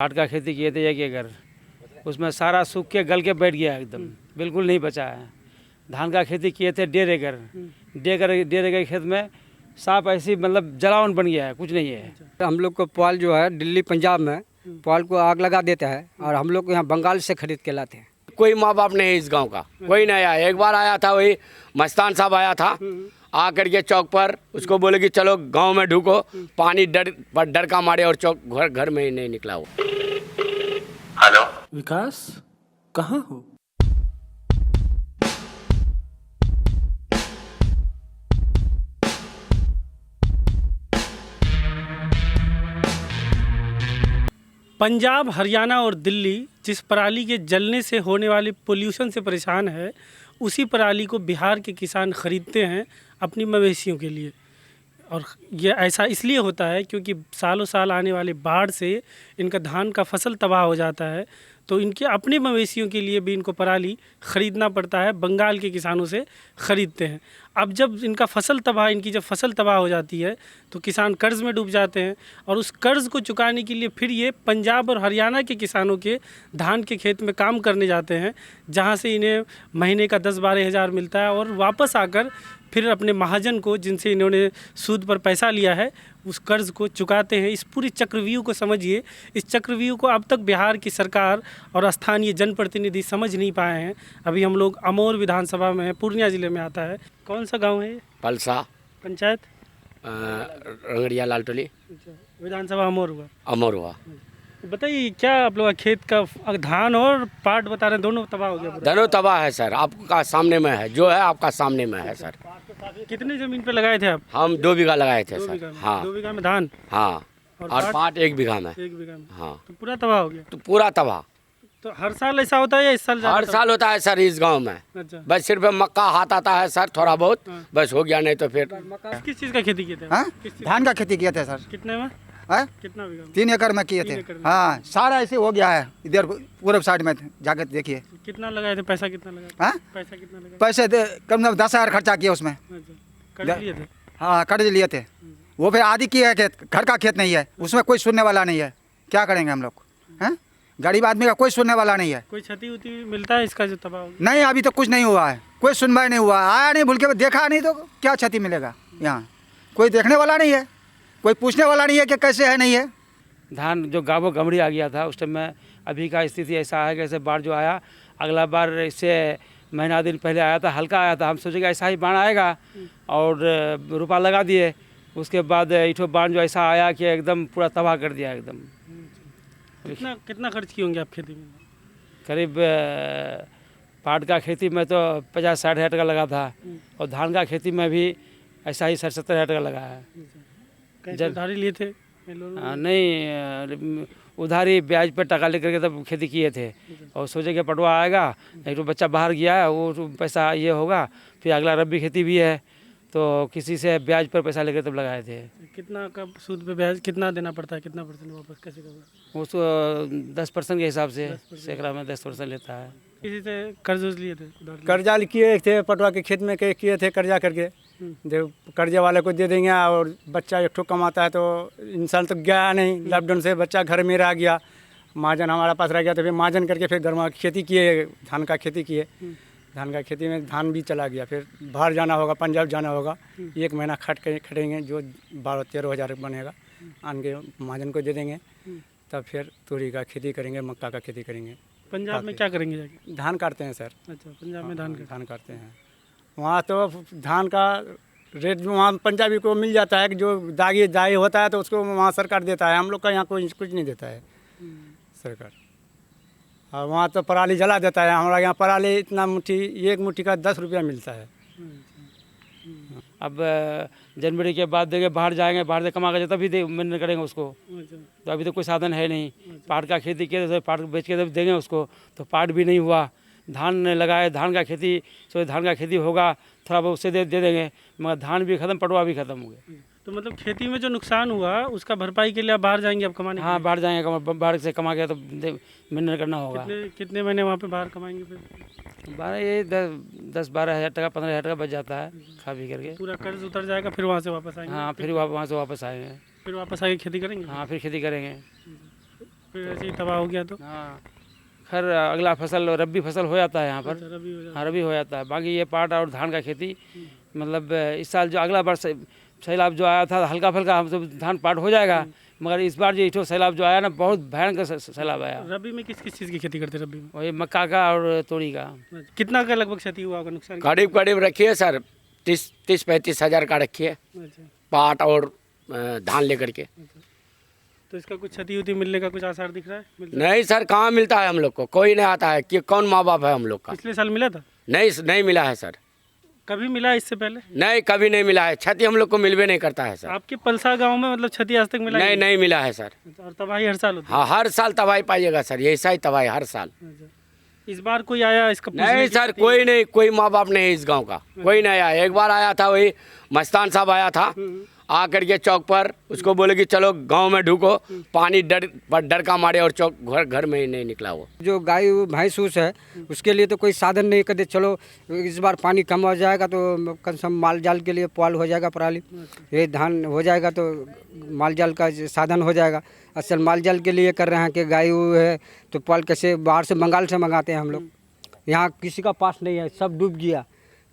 पाट का खेती किए थे एक एकड़, उसमें सारा सूख के गल के बैठ गया एकदम, बिल्कुल नहीं बचा है। धान का खेती किए थे 1.5 एकड़ खेत में सांप ऐसी मतलब जलावन बन गया है, कुछ नहीं है। हम लोग को पुआल जो है दिल्ली पंजाब में पुआल को आग लगा देता है और हम लोग यहाँ बंगाल से खरीद के लाते हैं। कोई माँ बाप नहीं है इस गांव का, कोई नहीं आया। एक बार आया था, वही मस्तान साहब आया था, आकर के चौक पर उसको बोले कि चलो गांव में ढुको, पानी डर का मारे और चौक घर में ही नहीं निकला वो। हेलो विकास, कहाँ हो? पंजाब, हरियाणा और दिल्ली जिस पराली के जलने से होने वाले पोल्यूशन से परेशान है, उसी पराली को बिहार के किसान खरीदते हैं अपनी मवेशियों के लिए। और ये ऐसा इसलिए होता है क्योंकि सालों साल आने वाले बाढ़ से इनका धान का फसल तबाह हो जाता है, तो इनके अपने मवेशियों के लिए भी इनको पराली ख़रीदना पड़ता है। बंगाल के किसानों से ख़रीदते हैं। अब जब इनकी जब फसल तबाह हो जाती है तो किसान कर्ज़ में डूब जाते हैं और उस कर्ज़ को चुकाने के लिए फिर ये पंजाब और हरियाणा के किसानों के धान के खेत में काम करने जाते हैं, जहाँ से इन्हें महीने का 10-12 हज़ार मिलता है और वापस आकर फिर अपने महाजन को, जिनसे इन्होंने सूद पर पैसा लिया है, उस कर्ज़ को चुकाते हैं। इस पूरी चक्रव्यूह को समझिए। इस चक्रव्यूह को अब तक बिहार की सरकार और स्थानीय जनप्रतिनिधि समझ नहीं पाए हैं। अभी हम लोग अमोर विधानसभा में हैं, पूर्णिया ज़िले में आता है। कौन सा गांव है ये? पलसा पंचायत रंगड़िया लालटोली, विधानसभा अमोर हुआ। हुआ। बताइए, क्या आप लोग का खेत का धान और पाट बता रहे हैं दोनों तबाह हो गया? दोनों तबाह है सर, आपका सामने में है, जो है आपका सामने में है सर। कितने ज़मीन पे लगाए थे आप? हम 2 बीघा लगाए थे 2 सर। बीघा में? हाँ 2 बीघा में धान हाँ, और पाट 1 बीघा में। 1 बीघा में? हाँ, तो पूरा तबाह हो गया। तो पूरा तबाह। तो हर साल ऐसा होता है या इस साल हर साल होता है सर इस गांव में। अच्छा। बस सिर्फ मक्का हाथ आता है सर, थोड़ा बहुत हाँ। बस हो गया, नहीं तो फिर किस चीज़ का खेती किए थे? हाँ? किस चीज़? धान का खेती किए थे सर। कितने में? हाँ? कितना बीघा में? 3 एकड़ में किए 3 थे। एकड़ में। हाँ, सारा ऐसे हो गया है। इधर पूर्व साइड में जाकर देखिए। कितना लगाए थे? पैसा कितना लगा? हाँ? पैसा कितना लगा? पैसे कम से कम 10,000 खर्चा किया उसमें। अच्छा, कर्ज लिए थे? हाँ, कर्ज लिए थे। वो फिर आधी की है खेत, घर का खेत नहीं है, उसमें कोई सुनने वाला नहीं है। क्या करेंगे हम लोग? हैं? गरीब आदमी का कोई सुनने वाला नहीं है। कोई क्षति उति मिलता है इसका जो तबाह हो गया? नहीं, अभी तो कुछ नहीं हुआ है, कोई सुनवाई नहीं हुआ। आया नहीं, भूल के देखा नहीं तो क्या क्षति मिलेगा? यहाँ कोई देखने वाला नहीं है, कोई पूछने वाला नहीं है कि कैसे है नहीं है। धान जो गावो गमड़ी आ गया था उस टाइम में, अभी का स्थिति ऐसा है कि ऐसे बाढ़ जो आया, अगला बार इससे महीना दिन पहले आया था, हल्का आया था। हम सोचे कि ऐसा ही बाढ़ आएगा और रुपा लगा दिए। उसके बाद इठो बाढ़ जो ऐसा आया कि एकदम पूरा तबाह कर दिया एकदम। कितना खर्च किए होंगे आप खेती में? करीब पाट का खेती में तो 50-60 हज़ार का लगा था और धान का खेती में भी ऐसा ही 60-70 हज़ार का लगा है। कैसे उधारी लिए थे? नहीं, उधारी ब्याज पर टका लेकर के तब खेती किए थे और सोचे कि पटवा आएगा, एक तो बच्चा बाहर गया है, वो पैसा ये होगा, फिर अगला रबी खेती भी है, तो किसी से ब्याज पर पैसा लेकर तब लगाए थे। कितना का सूद पे ब्याज कितना देना पड़ता है? कितना परसेंट वापस कैसे करोगे? उसको 10% के हिसाब से, सैकड़ा में 10% लेता है। किसी से कर्ज लिए थे? कर्जा किए थे, पटवा के खेत में किए थे कर्जा करके। जो कर्जे वाले को दे देंगे और बच्चा एक ठो कमाता है, तो इंसान तो गया नहीं, लॉकडाउन से बच्चा घर में रह गया। महाजन हमारा पास रह गया, तो फिर महाजन करके फिर घर खेती किए, धान का खेती किए। धान का खेती में धान भी चला गया, फिर बाहर जाना होगा, पंजाब जाना होगा। 1 महीना खटेंगे, जो 12-13 हज़ार बनेगा आन के महाजन को दे देंगे, तब फिर तूरी का खेती करेंगे, मक्का का खेती करेंगे। पंजाब में क्या करेंगे जाके? धान काटते हैं सर। अच्छा, पंजाब में धान काटते हैं। वहाँ तो धान का रेट वहाँ पंजाबी को मिल जाता है कि जो दाई होता है तो उसको वहाँ सरकार देता है। हम लोग का यहाँ कोई कुछ नहीं देता है सरकार। और वहाँ तो पराली जला देता है। हमारा यहाँ पराली इतना एक मुट्ठी का 10 रुपया मिलता है। अब जनवरी के बाद देंगे, बाहर जाएंगे, बाहर से कमा कर तभी मेहनत करेंगे उसको। तो अभी तो कोई साधन है नहीं। पाट का खेती किए तो पाट बेच के तब देंगे उसको, तो पाट भी नहीं हुआ। धान लगाए, धान का खेती, सो धान का खेती होगा, थोड़ा बहुत उससे दे देंगे, मगर धान भी खत्म, पटवा भी खत्म हो गया। तो मतलब खेती में जो नुकसान हुआ उसका भरपाई के लिए आप बाहर जाएंगे अब कमाने? हाँ, बाहर जाएंगे, बाहर से कमा के तो मेहनत करना होगा। कितने महीने वहाँ पे बाहर कमाएंगे फिर? 10-12 हज़ार टका, 15 हज़ार टका बच जाता है खा पी करके। पूरा कर्ज उतर जाएगा, फिर वहाँ से वापस आएंगे? हाँ, फिर वहाँ से वापस आएंगे, फिर वापस आके खेती करेंगे? हाँ, फिर खेती करेंगे। फिर ऐसे ही तबाह हो गया तो हाँ, खैर अगला फसल रबी फसल हो जाता है यहाँ पर। अच्छा, रबी हो जाता हाँ, रबी हो जाता है। बाकी ये पाट और धान का खेती मतलब इस साल जो अगला बार सैलाब जो आया था हल्का फल्का हम सब धान पाट हो जाएगा, मगर इस बार जो इठो सैलाब जो आया ना बहुत भयंकर सैलाब आया। रबी में किस किस चीज़ की खेती करते हैं रबी में? वही मक्का का और तोरी का। कितना का लगभग क्षति हुआ होगा, नुकसान? करीब करीब रखिए सर 30-35 हज़ार का रखिए, अच्छा, पाट और धान लेकर के। तो इसका कुछ क्षति उति मिलने का कुछ आसार दिख रहा है? नहीं सर, कहाँ मिलता है हम लोग को, कोई नहीं आता है कि कौन माँ बाप है हम लोग का। पिछले साल मिला था? नहीं मिला है सर, कभी मिला है इससे पहले? नहीं कभी नहीं मिला है। क्षति हम लोग को मिलवे नहीं करता है सर। आपके पलसा गांव में मतलब क्षति आज तक मिला? नहीं मिला है सर। और तबाही हर साल होती हाँ, हर साल तबाही पाइएगा सर, यही सही तबाही हर साल। है? अच्छा। इस बार कोई आया इसका पूछने नहीं की? सर, कोई नहीं, कोई माँ बाप नहीं है इस गांव का, कोई नहीं आया। एक बार आया था, वही मस्तान साहब आया था, आ करके चौक पर उसको बोले कि चलो गांव में ढूको, पानी डर का मारे और चौक घर में ही नहीं निकला वो। जो गाय भैंस उस है उसके लिए तो कोई साधन नहीं कर दे, चलो इस बार पानी कम हो जाएगा तो कम से कम माल जाल के लिए पुआल हो जाएगा, पराली ये धान हो जाएगा तो माल जाल का साधन हो जाएगा। असल माल जाल के लिए कर रहे हैं कि गाय है तो पुआल कैसे बाहर से बंगाल से मंगाते हैं हम लोग, यहाँ किसी का पास नहीं है, सब डूब गया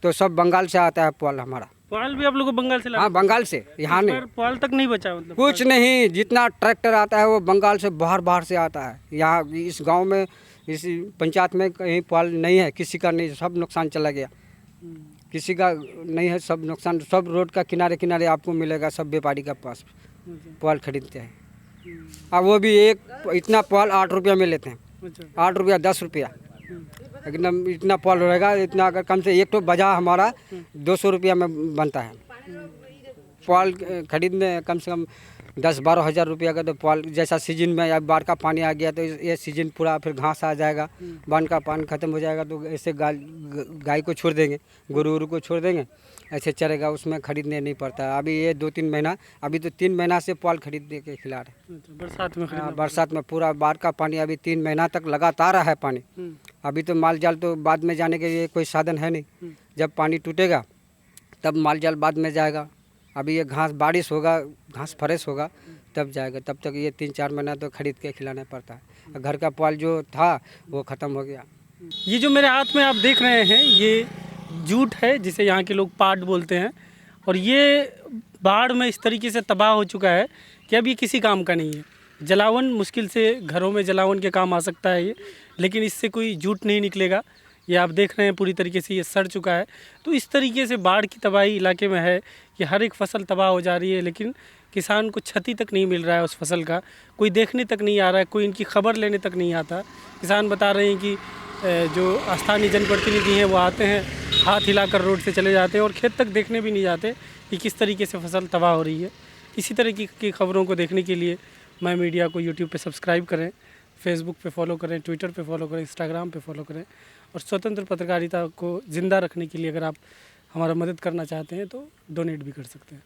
तो सब बंगाल से आता है पुआल हमारा। पुआल भी आप लोगों को बंगाल से हाँ, बंगाल से, यहाँ नहीं, पुआल तक नहीं बचा मतलब? कुछ नहीं, जितना ट्रैक्टर आता है वो बंगाल से बाहर से आता है। यहाँ इस गांव में इस पंचायत में कहीं पुआल नहीं है, किसी का नहीं, सब नुकसान चला गया, किसी का नहीं है, सब नुकसान। सब रोड का किनारे आपको मिलेगा, सब व्यापारी का पास पुआल खरीदते हैं। अब वो भी एक इतना पुआल 8 रुपया में लेते हैं, 8 रुपया 10 रुपया एकदम इतना पुआल रहेगा। इतना अगर कम से एक तो बजा हमारा 200 रुपया में बनता है। पुआल खरीदने कम से कम 10-12 हज़ार रुपया का। तो पुआल जैसा सीजन में अब बाढ़ का पानी आ गया तो ये सीजन पूरा फिर घास आ जाएगा, बाढ़ का पानी ख़त्म हो जाएगा तो ऐसे गाय को छोड़ देंगे, गोरू को छोड़ देंगे, ऐसे चरेगा, उसमें खरीदने नहीं पड़ता है। अभी ये 2-3 महीना, अभी तो 3 महीना से पुआल खरीद दे के खिला रहे। बरसात में खरीदना? बरसात में पूरा बाढ़ का पानी अभी 3 महीना तक लगातार है पानी। अभी तो माल जाल तो बाद में जाने के लिए कोई साधन है नहीं, जब पानी टूटेगा तब माल जाल बाद में जाएगा। अभी ये घास बारिश होगा, घास फ्रेश होगा तब जाएगा, तब तक ये 3-4 महीना तो खरीद के खिलाना पड़ता है। घर का पुआल जो था वो ख़त्म हो गया। ये जो मेरे हाथ में आप देख रहे हैं ये जूट है, जिसे यहाँ के लोग पाट बोलते हैं, और ये बाढ़ में इस तरीके से तबाह हो चुका है कि अब ये किसी काम का नहीं है। जलावन मुश्किल से घरों में जलावन के काम आ सकता है ये, लेकिन इससे कोई जूट नहीं निकलेगा। ये आप देख रहे हैं पूरी तरीके से ये सड़ चुका है। तो इस तरीके से बाढ़ की तबाही इलाके में है कि हर एक फसल तबाह हो जा रही है, लेकिन किसान को क्षति तक नहीं मिल रहा है उस फसल का, कोई देखने तक नहीं आ रहा है, कोई इनकी खबर लेने तक नहीं आता। किसान बता रहे हैं कि जो स्थानीय जनप्रतिनिधि हैं वो आते हैं, हाथ हिलाकर रोड से चले जाते हैं और खेत तक देखने भी नहीं जाते कि किस तरीके से फसल तबाह हो रही है। इसी तरह की खबरों को देखने के लिए मैं मीडिया को यूट्यूब पे सब्सक्राइब करें, फेसबुक पे फॉलो करें, ट्विटर पे फॉलो करें, इंस्टाग्राम पे फॉलो करें। और स्वतंत्र पत्रकारिता को ज़िंदा रखने के लिए अगर आप हमारा मदद करना चाहते हैं तो डोनेट भी कर सकते हैं।